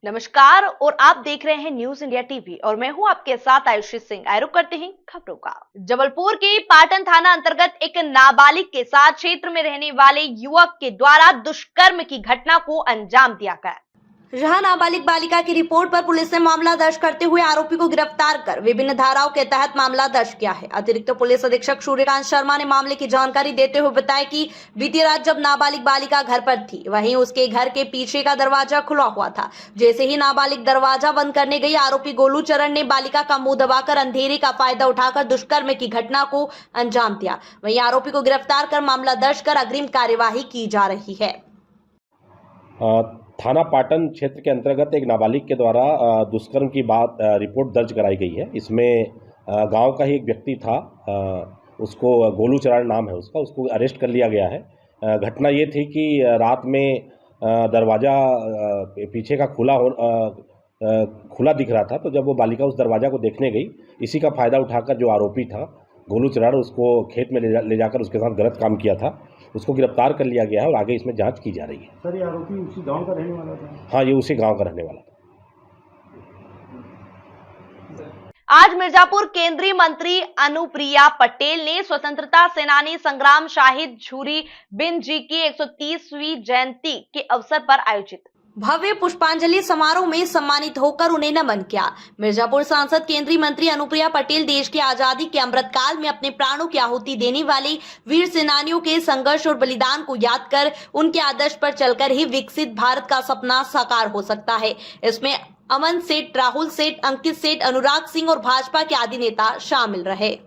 नमस्कार और आप देख रहे हैं न्यूज इंडिया टीवी और मैं हूं आपके साथ आयुषी सिंह। आरोप करते हैं खबरों का। जबलपुर के पाटन थाना अंतर्गत एक नाबालिग के साथ क्षेत्र में रहने वाले युवक के द्वारा दुष्कर्म की घटना को अंजाम दिया गया। जहां नाबालिग बालिका की रिपोर्ट पर पुलिस ने मामला दर्ज करते हुए आरोपी को गिरफ्तार कर विभिन्न धाराओं के तहत मामला दर्ज किया है। अतिरिक्त पुलिस अधीक्षक सूर्यकांत शर्मा ने मामले की जानकारी देते हुए बताया कि बीती रात जब नाबालिग बालिका घर पर थी, वहीं उसके घर के पीछे का दरवाजा खुला हुआ था। जैसे ही नाबालिग दरवाजा बंद करने गई, आरोपी गोलू चरण ने बालिका का मुंह दबाकर अंधेरे का फायदा उठाकर दुष्कर्म की घटना को अंजाम दिया। वहीं आरोपी को गिरफ्तार कर मामला दर्ज कर अग्रिम कार्यवाही की जा रही है। थाना पाटन क्षेत्र के अंतर्गत एक नाबालिग के द्वारा दुष्कर्म की बात रिपोर्ट दर्ज कराई गई है। इसमें गांव का ही एक व्यक्ति था, उसको गोलू चरण नाम है उसको अरेस्ट कर लिया गया है। घटना ये थी कि रात में दरवाज़ा पीछे का खुला दिख रहा था, तो जब वो बालिका उस दरवाज़ा को देखने गई, इसी का फ़ायदा उठाकर जो आरोपी था गोलू चरण, उसको खेत में ले जाकर उसके साथ गलत काम किया था। उसको गिरफ्तार कर लिया गया है और आगे इसमें जांच की जा रही है। सर, ये आरोपी उसी गांव का रहने वाला था? हाँ, ये उसी गांव का रहने वाला था। आज मिर्जापुर केंद्रीय मंत्री अनुप्रिया पटेल ने स्वतंत्रता सेनानी संग्राम शहीद झूरी बिन जी की 130वीं जयंती के अवसर पर आयोजित भव्य पुष्पांजलि समारोह में सम्मानित होकर उन्हें नमन किया। मिर्जापुर सांसद केंद्रीय मंत्री अनुप्रिया पटेल देश की आजादी के अमृत काल में अपने प्राणों की आहुति देने वाले वीर सेनानियों के संघर्ष और बलिदान को याद कर उनके आदर्श पर चलकर ही विकसित भारत का सपना साकार हो सकता है। इसमें अमन सेठ, राहुल सेठ, अंकित सेठ, अनुराग सिंह और भाजपा के आदि नेता शामिल रहे।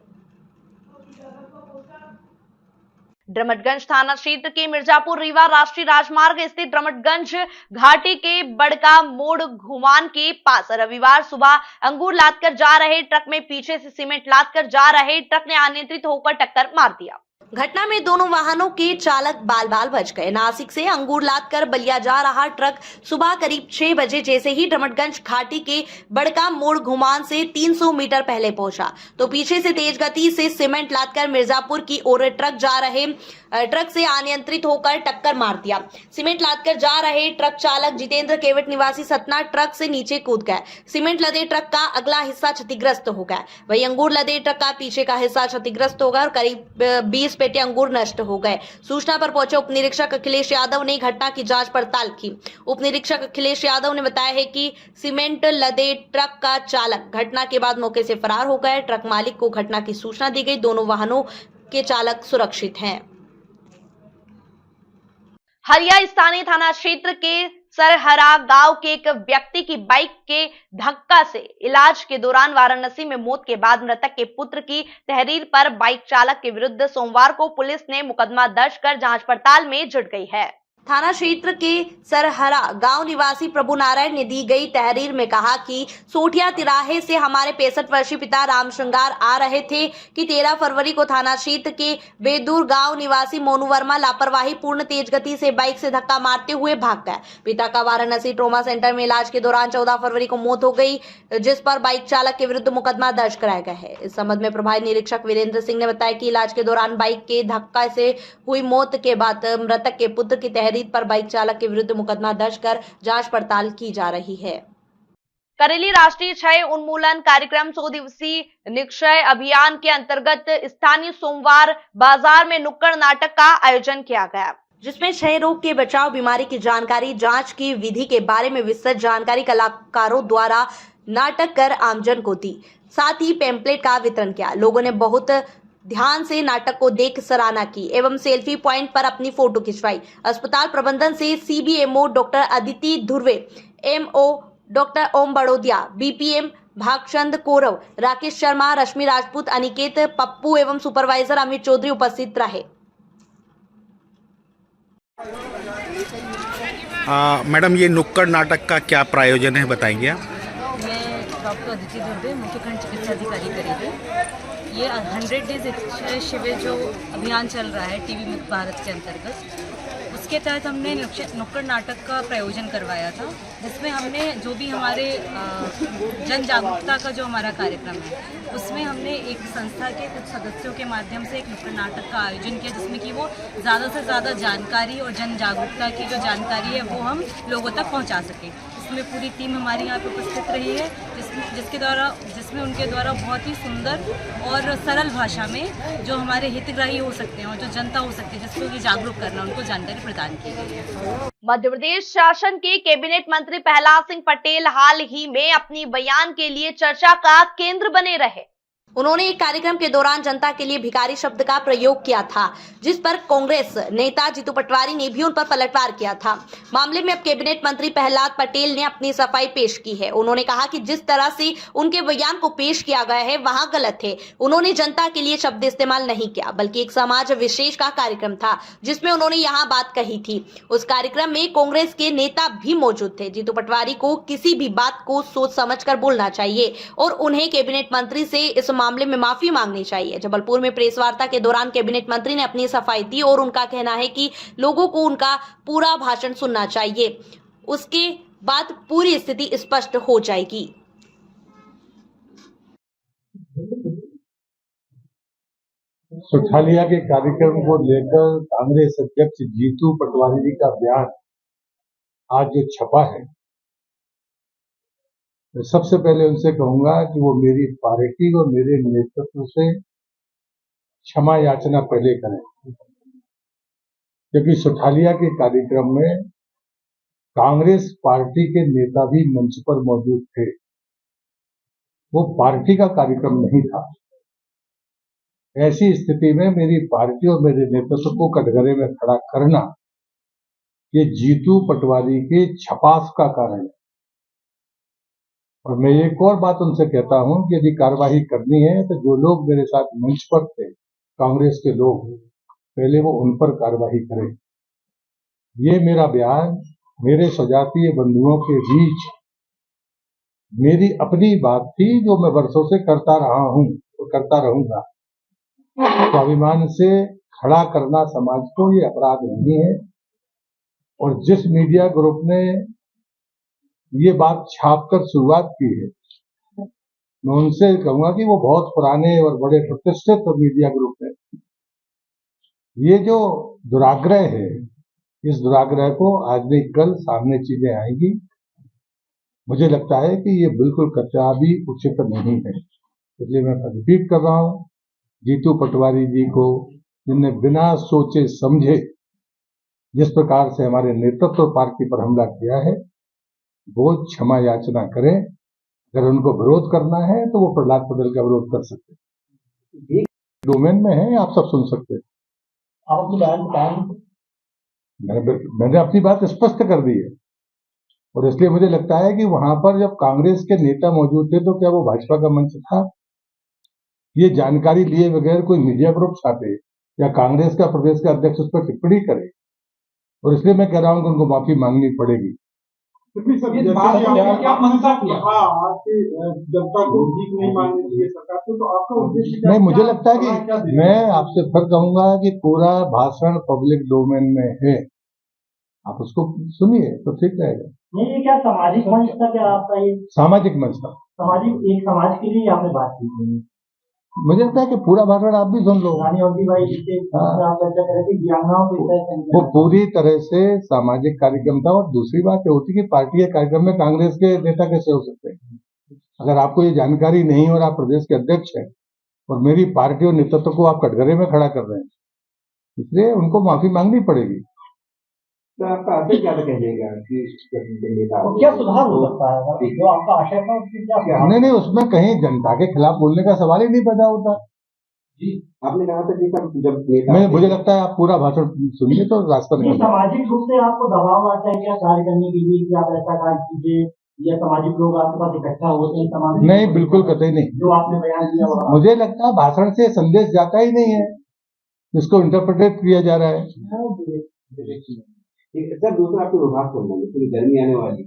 ड्रमटगंज थाना क्षेत्र के मिर्जापुर रीवा राष्ट्रीय राजमार्ग स्थित ड्रमटगंज घाटी के बड़का मोड़ घुमान के पास रविवार सुबह अंगूर लादकर जा रहे ट्रक में पीछे से सीमेंट लादकर जा रहे ट्रक ने अनियंत्रित होकर टक्कर मार दिया। घटना में दोनों वाहनों के चालक बाल बाल बच गए। नासिक से अंगूर लादकर बलिया जा रहा ट्रक सुबह करीब 6 बजे जैसे ही ड्रमटगंज घाटी के बड़का मोड़ घुमान से 300 मीटर पहले पहुंचा, तो पीछे से तेज गति से सीमेंट लादकर मिर्जापुर की ओर ट्रक से अनियंत्रित होकर टक्कर मार दिया। सीमेंट लादकर जा रहे ट्रक चालक जितेंद्र केवट निवासी सतना ट्रक से नीचे कूद गए। सीमेंट लदे ट्रक का अगला हिस्सा क्षतिग्रस्त हो गया। वहीं अंगूर लदे ट्रक का पीछे का हिस्सा क्षतिग्रस्त हो गया और करीब 20 पेटी अंगूर नष्ट हो गए। सूचना पर पहुंचे उप निरीक्षक अखिलेश यादव ने घटना की जांच पड़ताल की। उप निरीक्षक अखिलेश यादव ने बताया है कि सीमेंट लदे ट्रक का चालक घटना के बाद मौके से फरार हो गए। ट्रक मालिक को घटना की सूचना दी गई। दोनों वाहनों के चालक सुरक्षित हैं। हरिया स्थानीय थाना क्षेत्र के सरहरा गांव के एक व्यक्ति की बाइक के धक्का से इलाज के दौरान वाराणसी में मौत के बाद मृतक के पुत्र की तहरीर पर बाइक चालक के विरुद्ध सोमवार को पुलिस ने मुकदमा दर्ज कर जांच पड़ताल में जुट गई है। थाना क्षेत्र के सरहरा गांव निवासी प्रभु नारायण ने दी गई तहरीर में कहा कि सोठिया तिराहे से हमारे 65 वर्षीय पिता राम श्रृंगार आ रहे थे कि 13 फरवरी को थाना क्षेत्र के बेदूर गांव निवासी मोनू वर्मा लापरवाही पूर्ण तेज गति से बाइक से धक्का मारते हुए भाग गए। पिता का वाराणसी ट्रॉमा सेंटर में इलाज के दौरान 14 फरवरी को मौत हो गई, जिस पर बाइक चालक के विरुद्ध मुकदमा दर्ज कराया गया है। इस संबंध में प्रभारी निरीक्षक वीरेंद्र सिंह ने बताया कि इलाज के दौरान बाइक के धक्का से हुई मौत के बाद मृतक के पुत्र की तहरीर पर बाइक चालक के विरुद्ध मुकदमा दर्ज कर जांच पड़ताल की जा रही है। करेली राष्ट्रीय क्षय उन्मूलन कार्यक्रम 100 दिवसीय निक्षय अभियान के अंतर्गत स्थानीय सोमवार बाजार में नुक्कड़ नाटक का आयोजन किया गया, जिसमें क्षय रोग के बचाव, बीमारी की जानकारी, जांच की विधि के बारे में विस्तृत जानकारी कलाकारों द्वारा नाटक कर आमजन को दी। साथ ही पैम्पलेट का वितरण किया। लोगों ने बहुत ध्यान से नाटक को देख सराहना की एवं सेल्फी पॉइंट पर अपनी फोटो खिंचवाई। अस्पताल प्रबंधन से CBMO doctor Aditi Dhurve, MO doctor Om Badodiya, BPM Bhagchand Kaurav, Rakesh Sharma, Rashmi Rajput, Aniket Pappu एवं सुपरवाइजर अमित चौधरी उपस्थित रहे। मैडम, ये नुक्कड़ नाटक का क्या प्रायोजन है, बताएंगे आप? मैं डॉक्टर अदिति धुर्वे, मुख्य खंड चिकित्सा अधिकारी करेंगे। ये 100 डेज क्षय शिविर जो अभियान चल रहा है टीबी मुक्त भारत के अंतर्गत, उसके तहत हमने नुक्कड़ नाटक का प्रायोजन करवाया था, जिसमें हमने जो भी हमारे जन जागरूकता का जो हमारा कार्यक्रम है, उसमें हमने एक संस्था के कुछ सदस्यों के माध्यम से एक नुक्कड़ नाटक का आयोजन किया, जिसमें कि वो ज़्यादा से ज़्यादा जानकारी और जन जागरूकता की जो जानकारी है वो हम लोगों तक पहुँचा सकें। जिसमें पूरी टीम हमारी यहाँ पे उपस्थित रही है, जिसमें उनके द्वारा बहुत ही सुंदर और सरल भाषा में जो हमारे हितग्राही हो सकते हैं और जो जनता हो सकती है जिसको ये जागरूक करना, उनको जानकारी प्रदान की गई है। मध्य प्रदेश शासन के कैबिनेट मंत्री प्रहलाद सिंह पटेल हाल ही में अपनी बयान के लिए चर्चा का केंद्र बने रहे। उन्होंने एक कार्यक्रम के दौरान जनता के लिए भिखारी शब्द का प्रयोग किया था, जिस पर कांग्रेस नेता जीतू पटवारी ने भी उन पर पलटवार किया था। मामले में अब कैबिनेट मंत्री प्रहलाद पटेल ने अपनी सफाई पेश की है। उन्होंने कहा कि जिस तरह से उनके बयान को पेश किया गया है वहां गलत है। उन्होंने जनता के लिए शब्द इस्तेमाल नहीं किया, बल्कि एक समाज विशेष का कार्यक्रम था जिसमें उन्होंने यहाँ बात कही थी। उस कार्यक्रम में कांग्रेस के नेता भी मौजूद थे। जीतू पटवारी को किसी भी बात को सोच समझ कर बोलना चाहिए और उन्हें कैबिनेट मंत्री से इस मामले में माफी मांगनी चाहिए। जबलपुर में प्रेस वार्ता के दौरान कैबिनेट मंत्री ने अपनी सफाई दी और उनका कहना है कि लोगों को उनका पूरा भाषण सुनना चाहिए, उसके बाद पूरी स्थिति स्पष्ट हो जाएगी। सुठालिया के कार्यक्रम को लेकर कांग्रेस अध्यक्ष जीतू पटवारी जी का बयान आज जो छपा है, मैं सबसे पहले उनसे कहूंगा कि वो मेरी पार्टी और मेरे नेतृत्व से क्षमा याचना पहले करें, क्योंकि सुठालिया के कार्यक्रम में कांग्रेस पार्टी के नेता भी मंच पर मौजूद थे। वो पार्टी का कार्यक्रम नहीं था। ऐसी स्थिति में मेरी पार्टी और मेरे नेतृत्व को कटघरे में खड़ा करना ये जीतू पटवारी के छपास का कारण है। और मैं एक और बात उनसे कहता हूं कि यदि कार्यवाही करनी है तो जो लोग मेरे साथ मंच पर थे, कांग्रेस के लोग, पहले वो उन पर कार्यवाही करें। ये मेरा बयान मेरे स्वजातीय बंधुओं के बीच मेरी अपनी बात थी, जो मैं वर्षों से करता रहा हूं और करता रहूंगा। स्वाभिमान से खड़ा करना समाज को ये अपराध नहीं है। और जिस मीडिया ग्रुप ने ये बात छापकर शुरुआत की है, मैं उनसे कहूंगा कि वो बहुत पुराने और बड़े प्रतिष्ठित मीडिया ग्रुप है। ये जो दुराग्रह है, इस दुराग्रह को आज नहीं कल सामने चीजें आएंगी। मुझे लगता है कि ये बिल्कुल कतई भी उचित नहीं है। इसलिए मैं रिपीट कर रहा हूं, जीतू पटवारी जी को, जिनने बिना सोचे समझे जिस प्रकार से हमारे नेतृत्व पार्टी पर हमला किया है, वो क्षमा याचना करें। अगर उनको विरोध करना है तो वो प्रहलाद पटेल का विरोध कर सकते हैं। डोमेन में है, आप सब सुन सकते हैं। आप अपनी बयान बताएं। मैंने अपनी बात स्पष्ट कर दी है और इसलिए मुझे लगता है कि वहां पर जब कांग्रेस के नेता मौजूद थे तो क्या वो भाजपा का मंच था? ये जानकारी लिए बगैर कोई मीडिया ग्रुप छापे या कांग्रेस का प्रदेश का अध्यक्ष उस पर टिप्पणी करे, और इसलिए मैं कह रहा हूं कि उनको माफी मांगनी पड़ेगी। क्या मनसा किया जनता को भीख नहीं मांगनी चाहिए सरकार को, तो आपका उद्देश्य नहीं, मुझे लगता है कि मैं आपसे फिर कहूंगा कि पूरा भाषण पब्लिक डोमेन में है, आप उसको सुनिए तो ठीक रहेगा। नहीं, ये क्या सामाजिक मंच था? क्या आपका ये सामाजिक मंच था? सामाजिक एक समाज के लिए आपने बात की थी। मुझे लगता है कि पूरा भाषण आप भी सुन लो। रानी औधी भाई जिससे आप चर्चा करें कि दिव्यांगों के वो पूरी तरह से सामाजिक कार्यक्रम था। और दूसरी बात ये होती कि पार्टी के कार्यक्रम में कांग्रेस के नेता कैसे हो सकते हैं? अगर आपको ये जानकारी नहीं और आप प्रदेश के अध्यक्ष हैं और मेरी पार्टी और नेतृत्व को आप कटघरे में खड़ा कर रहे हैं, इसलिए उनको माफी मांगनी पड़ेगी। तो आपका आशय क्या कहिएगा कि क्या सुधार हो सकता है? जो आपका आशय था उसकी क्या? नहीं, उसमें कहीं जनता के खिलाफ बोलने का सवाल ही नहीं पैदा होता। जी, आपने कहा था कि जब मुझे लगता है आप पूरा भाषण सुनिए तो रास्ता नहीं। सामाजिक रूप से आपको दबाव आता है क्या कार्य करने के लिए कि आप ऐसा कार्य कीजिए, या सामाजिक लोग आपके पास इकट्ठा होते हैं? समाज नहीं, बिल्कुल कतई नहीं। जो आपने बयान दिया मुझे लगता है भाषण से संदेश जाता ही नहीं है, इसको इंटरप्रेट किया जा रहा है। सर, दूसरा आपके विभाग को गर्मी आने वाली